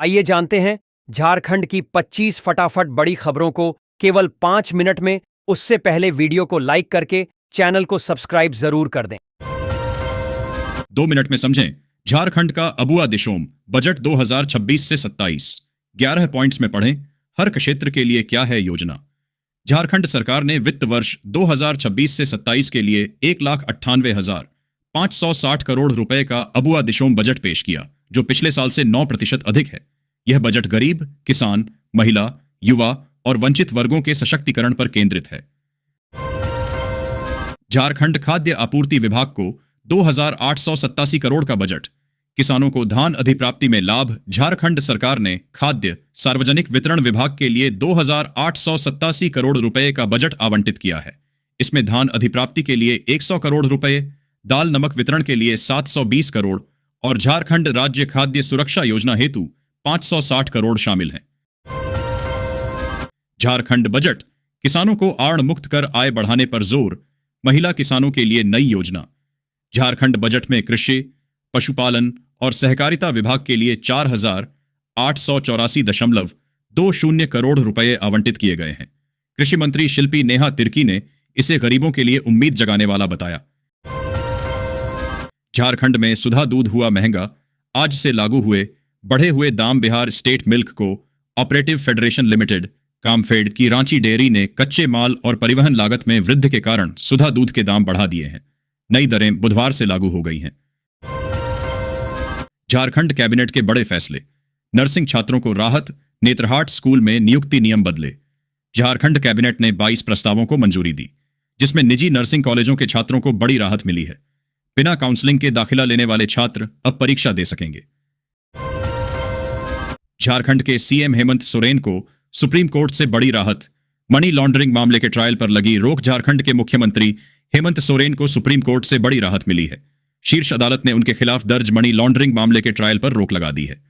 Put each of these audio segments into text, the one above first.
आइए जानते हैं झारखंड की 25 फटाफट बड़ी खबरों को केवल 5 मिनट में। उससे पहले वीडियो को लाइक करके चैनल को सब्सक्राइब जरूर कर दें। 2 मिनट में समझें झारखंड का अबुआ दिशोम बजट 2026 से 27। 11 पॉइंट्स में पढ़ें हर क्षेत्र के लिए क्या है योजना। झारखंड सरकार ने वित्त वर्ष 2026 से 27 के लिए 1,98,560 करोड़ रुपए का अबुआ दिशोम बजट पेश किया, जो पिछले साल से 9% अधिक है। यह बजट गरीब, किसान, महिला, युवा और वंचित वर्गों के सशक्तिकरण पर केंद्रित है। झारखंड खाद्य आपूर्ति विभाग को 2,887 करोड़ का बजट। किसानों को धान अधिप्राप्ति में लाभ। झारखंड सरकार ने खाद्य सार्वजनिक वितरण विभाग के लिए 2,887 करोड़ रुपए का बजट आवंटित किया है। इसमें धान अधिप्राप्ति के लिए 100 करोड़ रुपए, दाल नमक वितरण के लिए 720 करोड़ और झारखंड राज्य खाद्य सुरक्षा योजना हेतु 560 करोड़ शामिल हैं। झारखंड बजट किसानों को आड़ मुक्त कर आय बढ़ाने पर जोर। महिला किसानों के लिए नई योजना। झारखंड बजट में कृषि, पशुपालन और सहकारिता विभाग के लिए 4,884.20 करोड़ रुपए आवंटित किए गए हैं। कृषि मंत्री शिल्पी नेहा तिर्की ने इसे गरीबों के लिए उम्मीद जगाने वाला बताया। झारखंड में सुधा दूध हुआ महंगा। आज से लागू हुए बढ़े हुए दाम। Bihar state milk co operative federation limited कामफेड की रांची डेयरी ने कच्चे माल और परिवहन लागत में वृद्धि के कारण सुधा दूध के दाम बढ़ा दिए हैं। नई दरें बुधवार से लागू हो गई हैं। झारखंड कैबिनेट के बड़े फैसले। नर्सिंग छात्रों को राहत। नेतरहाट स्कूल में नियुक्ति नियम बदले। झारखंड कैबिनेट ने 22 प्रस्तावों को मंजूरी दी, जिसमें निजी नर्सिंग कॉलेजों के छात्रों को बड़ी राहत मिली है। बिना काउंसलिंग के दाखिला लेने वाले छात्र अब परीक्षा दे सकेंगे। झारखंड के सीएम हेमंत सोरेन को सुप्रीम कोर्ट से बड़ी राहत। मनी लॉन्ड्रिंग मामले के ट्रायल पर लगी रोक। झारखंड के मुख्यमंत्री हेमंत सोरेन को सुप्रीम कोर्ट से बड़ी राहत मिली है। शीर्ष अदालत ने उनके खिलाफ दर्ज मनी लॉन्ड्रिंग मामले के ट्रायल पर रोक लगा दी है।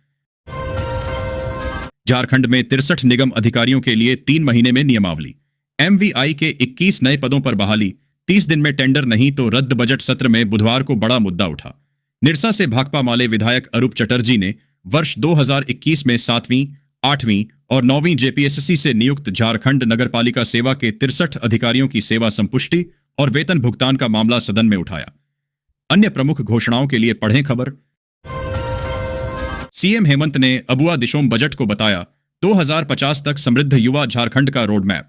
झारखंड में 63 निगम अधिकारियों के लिए 3 महीने में नियमावली। एमवीआई के 21 नए पदों पर बहाली। 30 दिन में टेंडर नहीं तो रद्द। बजट सत्र में बुधवार को बड़ा मुद्दा उठा। निरसा से भाकपा माले विधायक अरूप चटर्जी ने वर्ष 2021 में 7वीं, 8वीं और 9वीं जेपीएससी से नियुक्त झारखंड नगरपालिका सेवा के 63 अधिकारियों की सेवा संपुष्टि और वेतन भुगतान का मामला सदन में उठाया। अन्य प्रमुख घोषणाओं के लिए पढ़ें खबर। सीएम हेमंत ने अबुआ दिशोम बजट को बताया 2050 तक समृद्ध युवा झारखंड का रोड मैप।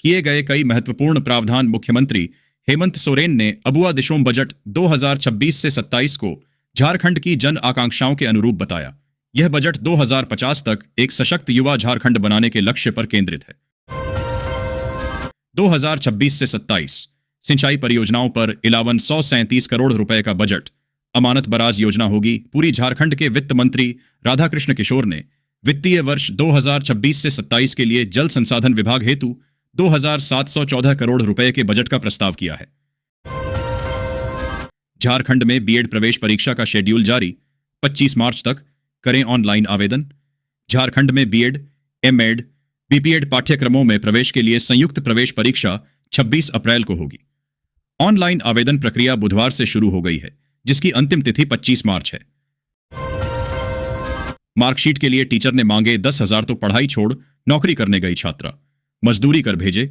किए गए कई महत्वपूर्ण प्रावधान। मुख्यमंत्री हेमंत सोरेन ने अबुआ दिशोम बजट 2026 से 27 को झारखंड की जन आकांक्षाओं के अनुरूप बताया। यह बजट 2050 तक एक सशक्त युवा झारखंड बनाने के लक्ष्य पर केंद्रित है। 2026 से 27 सिंचाई परियोजनाओं पर 1,137 करोड़ रुपए का बजट। अमानत बराज योजना होगी। पूरी झारखंड के वित्त मंत्री राधाकृष्ण किशोर ने वित्तीय वर्ष 2026 से 27 के लिए जल संसाधन विभाग हेतु 2,714 करोड़ रुपए के बजट का प्रस्ताव किया है। झारखंड में बीएड प्रवेश परीक्षा का शेड्यूल जारी। 25 मार्च तक करें ऑनलाइन आवेदन। झारखंड में बीएड, एमएड, बीपीएड पाठ्यक्रमों में प्रवेश के लिए संयुक्त प्रवेश परीक्षा 26 अप्रैल को होगी। ऑनलाइन आवेदन प्रक्रिया बुधवार से शुरू हो गई है, जिसकी अंतिम तिथि 25 मार्च है। मार्कशीट के लिए टीचर ने मांगे 10,000 तो पढ़ाई छोड़ नौकरी करने गई छात्रा। मजदूरी कर भेजे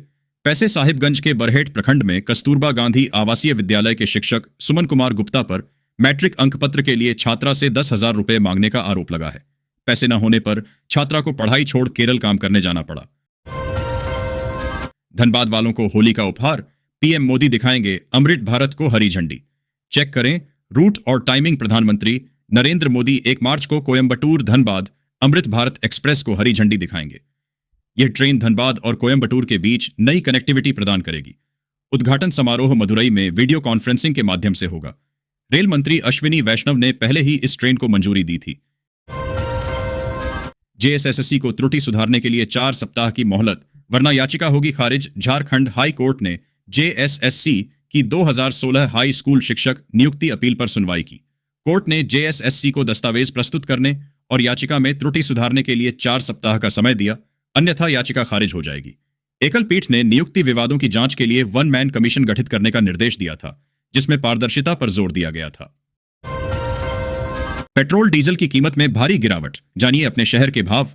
पैसे। साहिबगंज के बरहेट प्रखंड में कस्तूरबा गांधी आवासीय विद्यालय के शिक्षक सुमन कुमार गुप्ता पर मैट्रिक अंकपत्र के लिए छात्रा से 10,000 रुपए मांगने का आरोप लगा है। पैसे न होने पर छात्रा को पढ़ाई छोड़ केरल काम करने जाना पड़ा। धनबाद वालों को होली का उपहार। पीएम मोदी दिखाएंगे अमृत भारत को हरी झंडी। चेक करें रूट और टाइमिंग। प्रधानमंत्री नरेंद्र मोदी 1 मार्च को कोयंबटूर धनबाद अमृत भारत एक्सप्रेस को हरी झंडी दिखाएंगे। यह ट्रेन धनबाद और कोयंबटूर के बीच नई कनेक्टिविटी प्रदान करेगी। उद्घाटन समारोह मदुरई में वीडियो कॉन्फ्रेंसिंग के माध्यम से होगा। रेल मंत्री अश्विनी वैष्णव ने पहले ही इस ट्रेन को मंजूरी दी थी। जेएसएससी को त्रुटि सुधारने के लिए 4 सप्ताह की मोहलत, वरना याचिका होगी खारिज। झारखंड हाई कोर्ट ने जेएसएससी की 2016 हाई स्कूल शिक्षक नियुक्ति अपील पर सुनवाई की। कोर्ट ने जेएसएससी को दस्तावेज प्रस्तुत करने और याचिका में त्रुटि सुधारने के लिए 4 सप्ताह का समय दिया, अन्यथा याचिका खारिज हो जाएगी। एकल पीठ ने नियुक्ति विवादों की जांच के लिए 1 मैन कमीशन गठित करने का निर्देश दिया था, जिसमें पारदर्शिता पर जोर दिया गया था। पेट्रोल डीजल की कीमत में भारी गिरावट, जानिए अपने शहर के भाव।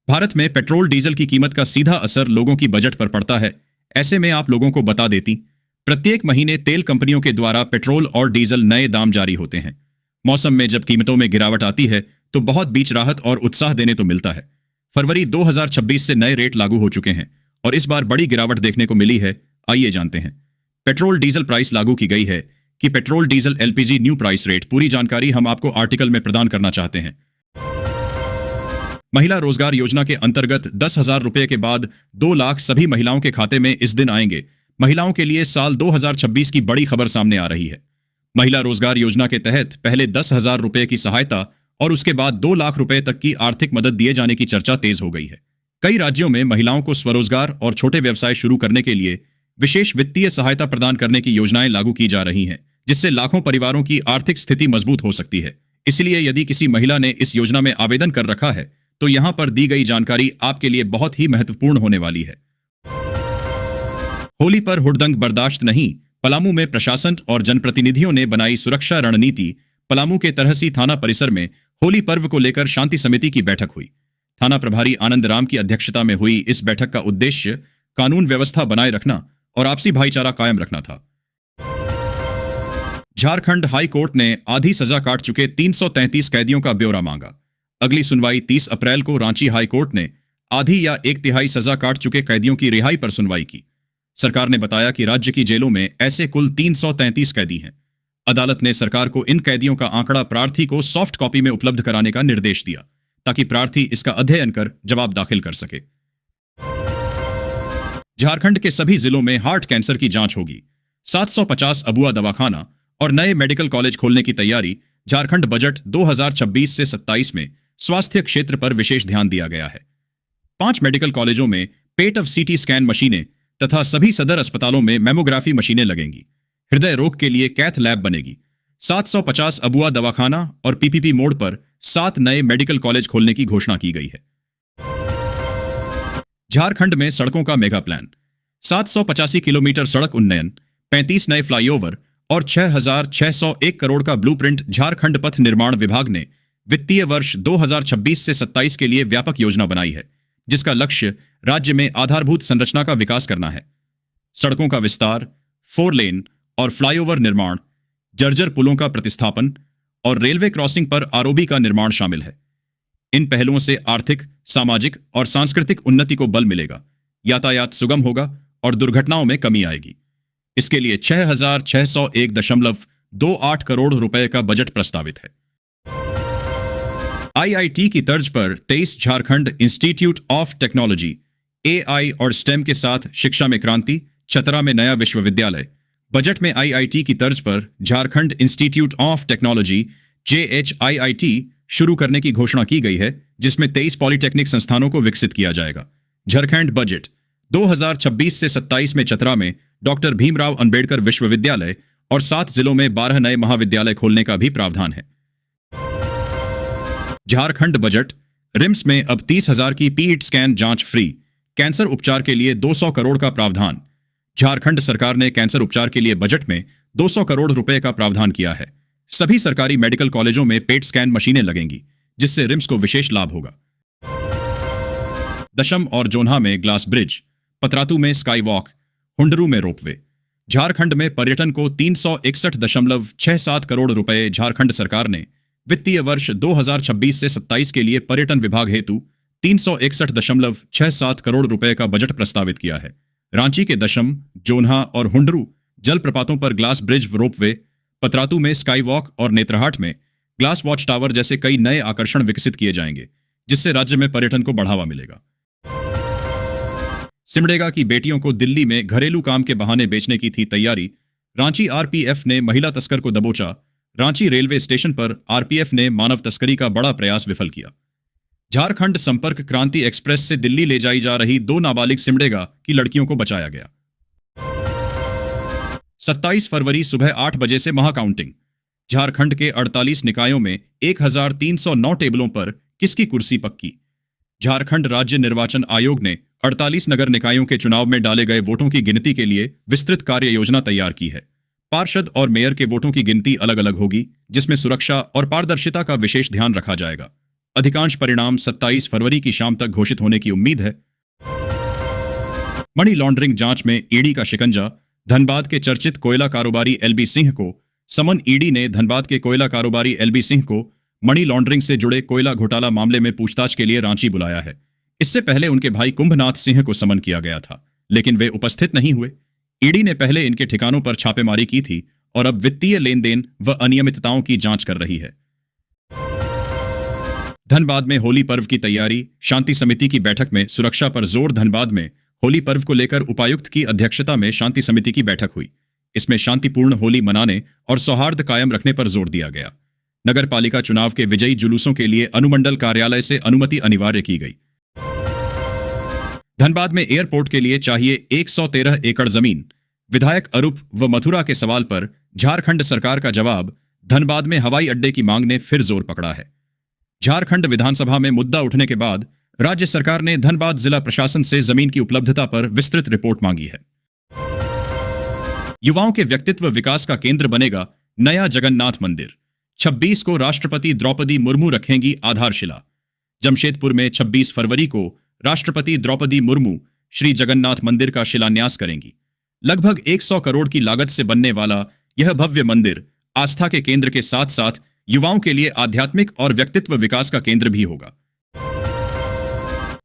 भारत में पेट्रोल डीजल की कीमत का सीधा असर लोगों की बजट पर पड़ता है। ऐसे में आप लोगों को बता देती, प्रत्येक महीने तेल कंपनियों के द्वारा पेट्रोल और डीजल नए दाम जारी होते हैं। मौसम में जब कीमतों में गिरावट आती है तो बहुत बीच राहत और उत्साह देने तो मिलता है। फरवरी 2026 से नए रेट लागू हो चुके हैं और इस बार बड़ी गिरावट देखने को मिली है। आइए जानते हैं। पेट्रोल डीजल प्राइस लागू की गई है कि petrol diesel LPG new price rate, पूरी जानकारी हम आपको आर्टिकल में प्रदान करना चाहते हैं। महिला रोजगार योजना के अंतर्गत 10,000 रुपए के बाद 2 लाख सभी महिलाओं के खाते में इस दिन आएंगे। महिलाओं के लिए साल 2026 की बड़ी खबर सामने आ रही है। महिला रोजगार योजना के तहत पहले 10,000 रुपए की सहायता और उसके बाद 2 लाख रुपए तक की आर्थिक मदद दिए जाने की चर्चा तेज हो गई है। कई राज्यों में महिलाओं को स्वरोजगार और छोटे व्यवसाय शुरू करने के लिए विशेष वित्तीय सहायता प्रदान करने की योजनाएं लागू की जा रही हैं, जिससे लाखों परिवारों की आर्थिक स्थिति मजबूत हो सकती है। इसलिए यदि किसी महिला ने इस योजना में आवेदन कर रखा है तो यहां पर दी गई जानकारी आपके लिए बहुत ही महत्वपूर्ण होने वाली है। होली पर हुड़दंग बर्दाश्त नहीं, पलामू में प्रशासन और जनप्रतिनिधियों ने बनाई सुरक्षा रणनीति। पलामू के तरहसी थाना परिसर में होली पर्व को लेकर शांति समिति की बैठक हुई। थाना प्रभारी आनंद राम की अध्यक्षता में हुई इस बैठक का उद्देश्य कानून व्यवस्था बनाए रखना और आपसी भाईचारा कायम रखना था। झारखंड हाई कोर्ट ने आधी सजा काट चुके 333 कैदियों का ब्यौरा मांगा। अगली सुनवाई 30 अप्रैल को रांची हाई कोर्ट ने आधी या 1/3 सजा काट चुके कैदियों की रिहाई पर सुनवाई की। सरकार ने बताया कि राज्य की जेलों में ऐसे कुल 333 कैदी हैं। अदालत ने सरकार को इन कैदियों का आंकड़ा प्रार्थी को सॉफ्ट कॉपी में उपलब्ध कराने का निर्देश दिया ताकि प्रार्थी इसका अध्ययन कर जवाब दाखिल कर सके। झारखंड के सभी जिलों में हार्ट कैंसर की जांच होगी। 750 अबुआ दवाखाना और नए मेडिकल कॉलेज खोलने की तैयारी। झारखंड बजट 2026 से 27 में स्वास्थ्य क्षेत्र पर विशेष ध्यान दिया गया है। 5 मेडिकल कॉलेजों में पेट ऑफ सीटी स्कैन मशीनें तथा सभी सदर अस्पतालों में मेमोग्राफी मशीनें लगेंगी। हृदय रोग के लिए कैथ लैब बनेगी। 750 अबुआ दवाखाना और पीपीपी मोड़ पर 7 नए मेडिकल कॉलेज खोलने की घोषणा की गई है। झारखंड में सड़कों का मेगा प्लान। 785 किलोमीटर सड़क उन्नयन, 35 नए फ्लाईओवर और 6,601 करोड़ का ब्लूप्रिंट। झारखंड पथ निर्माण विभाग ने वित्तीय वर्ष 2026 से 27 के लिए व्यापक योजना बनाई है, जिसका लक्ष्य राज्य में आधारभूत संरचना का विकास करना है। सड़कों का विस्तार, 4 लेन और फ्लाईओवर निर्माण, जर्जर पुलों का प्रतिस्थापन और रेलवे क्रॉसिंग पर आरओबी का निर्माण शामिल है। इन पहलुओं से आर्थिक, सामाजिक और सांस्कृतिक उन्नति को बल मिलेगा, यातायात सुगम होगा और दुर्घटनाओं में कमी आएगी। इसके लिए 6,601.28 करोड़ रुपए का बजट प्रस्तावित है। आईआईटी की तर्ज पर 23 Jharkhand institute of technology, AI और स्टेम के साथ शिक्षा में क्रांति। चतरा में नया विश्वविद्यालय। बजट में आईआईटी की तर्ज पर झारखंड इंस्टीट्यूट ऑफ टेक्नोलॉजी जेएचआईआईटी शुरू करने की घोषणा की गई है, जिसमें 23 पॉलिटेक्निक संस्थानों को विकसित किया जाएगा। झारखंड बजट 2026 से 27 में चतरा में डॉक्टर भीमराव अंबेडकर विश्वविद्यालय और 7 जिलों में 12 नए महाविद्यालय खोलने का भी प्रावधान है। झारखंड बजट रिम्स में अब 30,000 की पीईटी स्कैन जांच फ्री। कैंसर उपचार के लिए 200 करोड़ का प्रावधान। झारखंड सरकार ने कैंसर उपचार के लिए बजट में 200 करोड़ रुपए का प्रावधान किया है। सभी सरकारी मेडिकल कॉलेजों में पेट स्कैन मशीनें लगेंगी, जिससे रिम्स को विशेष लाभ होगा। दशम और जोन्हा में ग्लास ब्रिज, पतरातू में स्काई वॉक, हुंडरू में रोपवे। झारखंड में पर्यटन को 361.67 करोड़ रुपए। झारखंड सरकार ने वित्तीय वर्ष 2026 से 27 के लिए पर्यटन विभाग हेतु 361.67 करोड़ रुपए का बजट प्रस्तावित किया है। रांची के दशम, जोन्हा और हुंडरू जलप्रपातों पर ग्लास ब्रिज रोपवे, पतरातू में स्काई वॉक और नेत्रहाट में ग्लास वॉच टावर जैसे कई नए आकर्षण विकसित किए जाएंगे, जिससे राज्य में पर्यटन को बढ़ावा मिलेगा। सिमडेगा की बेटियों को दिल्ली में घरेलू काम के बहाने बेचने की थी तैयारी। रांची आरपीएफ ने महिला तस्कर को दबोचा। रांची रेलवे स्टेशन पर आरपीएफ ने मानव तस्करी का बड़ा प्रयास विफल किया। झारखंड संपर्क क्रांति एक्सप्रेस से दिल्ली ले जाई जा रही 2 नाबालिग सिमडेगा की लड़कियों को बचाया गया। 27 फरवरी सुबह 8 बजे से महाकाउंटिंग। झारखंड के 48 निकायों में 1309 टेबलों पर किसकी कुर्सी पक्की। झारखंड राज्य निर्वाचन आयोग ने 48 नगर निकायों के चुनाव में डाले गए वोटों की गिनती के लिए विस्तृत कार्य योजना तैयार की है। पार्षद और मेयर के वोटों की गिनती अलग अलग होगी, जिसमें सुरक्षा और पारदर्शिता का विशेष ध्यान रखा जाएगा। अधिकांश परिणाम 27 फरवरी की शाम तक घोषित होने की उम्मीद है। मनी लॉन्ड्रिंग जांच में ईडी का शिकंजा, धनबाद के चर्चित कोयला कारोबारी एलबी सिंह को समन। ईडी ने धनबाद के कोयला कारोबारी एलबी सिंह को मनी लॉन्ड्रिंग से जुड़े कोयला घोटाला मामले में पूछताछ के लिए रांची बुलाया है। इससे पहले उनके भाई कुंभनाथ सिंह को समन किया गया था, लेकिन वे उपस्थित नहीं हुए। ईडी ने पहले इनके ठिकानों पर छापेमारी की थी और अब वित्तीय लेन देन व अनियमितताओं की जांच कर रही है। धनबाद में होली पर्व की तैयारी, शांति समिति की बैठक में सुरक्षा पर जोर। धनबाद में होली पर्व को लेकर उपायुक्त की अध्यक्षता में शांति समिति की बैठक हुई। इसमें शांतिपूर्ण होली मनाने और सौहार्द कायम रखने पर जोर दिया गया। नगर पालिका चुनाव के विजयी जुलूसों के लिए अनुमंडल कार्यालय से अनुमति अनिवार्य की गई। धनबाद में एयरपोर्ट के लिए चाहिए 113 एकड़ जमीन। विधायक अरूप व मथुरा के सवाल पर झारखंड सरकार का जवाब। धनबाद में हवाई अड्डे की मांग ने फिर जोर पकड़ा है। झारखंड विधानसभा में मुद्दा उठने के बाद राज्य सरकार ने धनबाद जिला प्रशासन से जमीन की उपलब्धता पर विस्तृत रिपोर्ट मांगी है। युवाओं के व्यक्तित्व विकास का केंद्र बनेगा नया जगन्नाथ मंदिर। 26 को राष्ट्रपति द्रौपदी मुर्मू रखेंगी आधारशिला। जमशेदपुर में 26 फरवरी को राष्ट्रपति द्रौपदी मुर्मू श्री जगन्नाथ मंदिर का शिलान्यास करेंगी। लगभग 100 करोड़ की लागत से बनने वाला यह भव्य मंदिर आस्था के केंद्र के साथ साथ युवाओं के लिए आध्यात्मिक और व्यक्तित्व विकास का केंद्र भी होगा।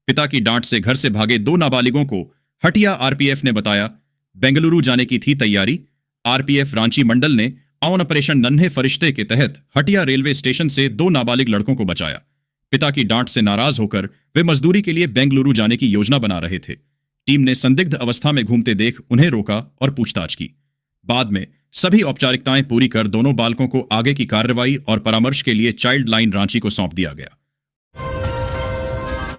पिता की डांट से घर से भागे 2 नाबालिगों को हटिया आरपीएफ ने बताया बेंगलुरु जाने की थी तैयारी। आरपीएफ रांची मंडल ने ऑन ऑपरेशन नन्हे फरिश्ते के तहत हटिया रेलवे स्टेशन से 2 नाबालिग लड़कों को बचाया। पिता की डांट से नाराज होकर वे मजदूरी के लिए बेंगलुरु जाने की योजना बना रहे थे। टीम ने संदिग्ध अवस्था में घूमते देख उन्हें रोका और पूछताछ की। बाद में सभी औपचारिकताएं पूरी कर दोनों बालकों को आगे की कार्रवाई और परामर्श के लिए चाइल्ड लाइन रांची को सौंप दिया गया।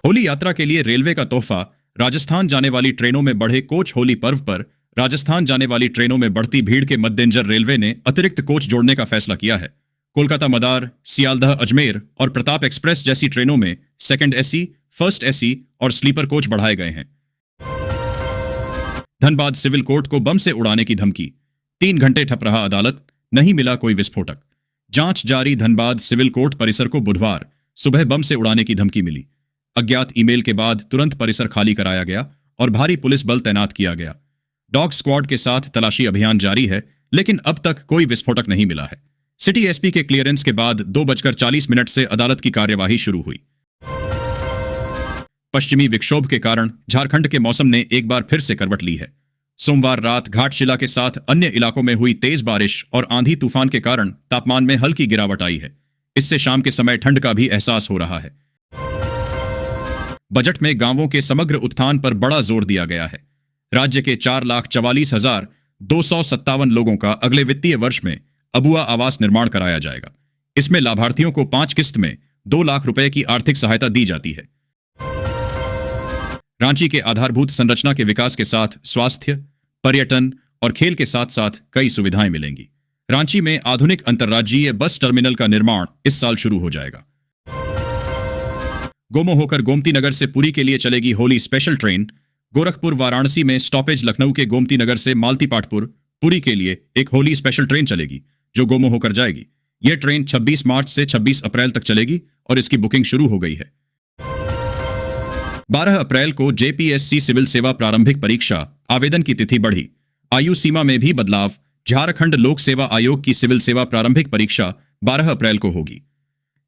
होली यात्रा के लिए रेलवे का तोहफा। राजस्थान जाने वाली ट्रेनों में बढ़े कोच। होली पर्व पर राजस्थान जाने वाली ट्रेनों में बढ़ती भीड़ के मद्देनजर रेलवे ने अतिरिक्त कोच जोड़ने का फैसला किया है। कोलकाता मदार, सियालदह अजमेर और प्रताप एक्सप्रेस जैसी ट्रेनों में सेकंड एसी, फर्स्ट एसी और स्लीपर कोच बढ़ाए गए हैं। धनबाद सिविल कोर्ट को बम से उड़ाने की धमकी। 3 घंटे ठप रहा अदालत, नहीं मिला कोई विस्फोटक। जांच जारी। धनबाद सिविल कोर्ट परिसर को बुधवार सुबह बम से उड़ाने की धमकी मिली। अज्ञात ईमेल के बाद तुरंत परिसर खाली कराया गया और भारी पुलिस बल तैनात किया गया। डॉग स्क्वाड के साथ तलाशी अभियान जारी है, लेकिन अब तक कोई विस्फोटक नहीं मिला है। सिटी एसपी के क्लियरेंस के बाद 2:40 से अदालत की कार्यवाही शुरू हुई। पश्चिमी विक्षोभ के कारण झारखंड के मौसम ने एक बार फिर से करवट ली है। सोमवार रात घाटशिला के साथ अन्य इलाकों में हुई तेज बारिश और आंधी तूफान के कारण तापमान में हल्की गिरावट आई है। इससे शाम के समय ठंड का भी एहसास हो रहा है। बजट में गांवों के समग्र उत्थान पर बड़ा जोर दिया गया है। राज्य के 4,44,257 लोगों का अगले वित्तीय वर्ष में अबुआ आवास निर्माण कराया जाएगा। इसमें लाभार्थियों को 5 किस्त में 2 लाख रुपए की आर्थिक सहायता दी जाती है। रांची के आधारभूत संरचना के विकास के साथ स्वास्थ्य, पर्यटन और खेल के साथ साथ कई सुविधाएं मिलेंगी। रांची में आधुनिक अंतर्राज्यीय बस टर्मिनल का निर्माण इस साल शुरू हो जाएगा। गोमो होकर गोमती नगर से पुरी के लिए चलेगी होली स्पेशल ट्रेन। गोरखपुर वाराणसी में स्टॉपेज लखनऊ के गोमती नगर से मालती पाटपुर पुरी के लिए एक होली स्पेशल ट्रेन चलेगी जो गोमो होकर जाएगी। यह ट्रेन 26 मार्च से 26 अप्रैल तक चलेगी और इसकी बुकिंग शुरू हो गई है। 12 अप्रैल को जेपीएससी सिविल सेवा प्रारंभिक परीक्षा आवेदन की तिथि बढ़ी। आयु सीमा में भी बदलाव। झारखंड लोक सेवा आयोग की सिविल सेवा प्रारंभिक परीक्षा 12 अप्रैल को होगी।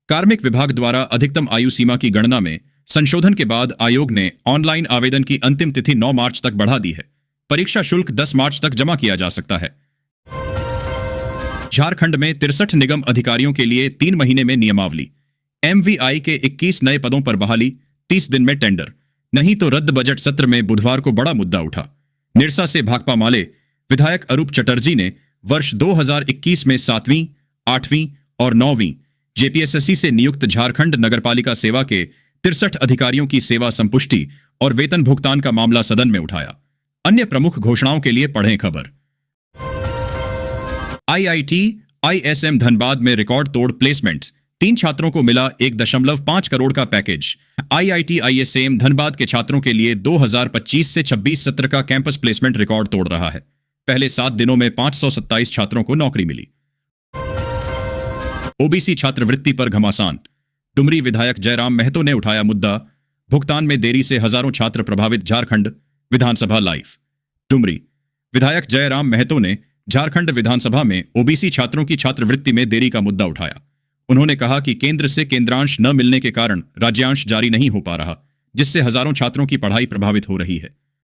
कार्मिक विभाग द्वारा अधिकतम आयु सीमा की गणना में संशोधन के बाद आयोग ने ऑनलाइन आवेदन की अंतिम तिथि 9 मार्च तक बढ़ा दी है। परीक्षा शुल्क 10 मार्च तक जमा किया जा सकता है। झारखंड में 63 निगम अधिकारियों के लिए 3 महीने में नियमावली। एमवीआई के 21 नए पदों पर बहाली, 30 दिन में टेंडर। नहीं तो रद्द। बजट सत्र में बुधवार को बड़ा मुद्दा उठा। निरसा से भाकपा माले विधायक अरूप चटर्जी ने वर्ष 2021 में 7वीं, 8वीं और 9वीं जेपीएसएससी से नियुक्त झारखंड नगरपालिका सेवा के 63 अधिकारियों की सेवा संपुष्टि और वेतन भुगतान का मामला सदन में उठाया। अन्य प्रमुख घोषणाओं के लिए पढ़ें खबर। आईआईटी आईएसएम धनबाद में रिकॉर्ड तोड़ प्लेसमेंट। 3 छात्रों को मिला 1.5 करोड़ का पैकेज। आईआईटी आईएसएम धनबाद के छात्रों के लिए 2025 से 26 सत्र का कैंपस प्लेसमेंट रिकॉर्ड तोड़ रहा है। पहले 7 दिनों में 527 छात्रों को नौकरी मिली। ओबीसी छात्रवृत्ति पर घमासान। डुमरी विधायक जयराम महतो ने उठाया मुद्दा, भुगतान में देरी से हजारों छात्र प्रभावित। झारखंड विधानसभा लाइव। डुमरी विधायक जयराम महतो ने झारखंड विधानसभा में ओबीसी छात्रों की छात्रवृत्ति में देरी का मुद्दा उठाया। उन्होंने कहा कि केंद्र से केंद्रांश न मिलने के कारण राज्यांश जारी नहीं हो पा रहा, जिससे हजारों छात्रों की पढ़ाई प्रभावित हो रही है।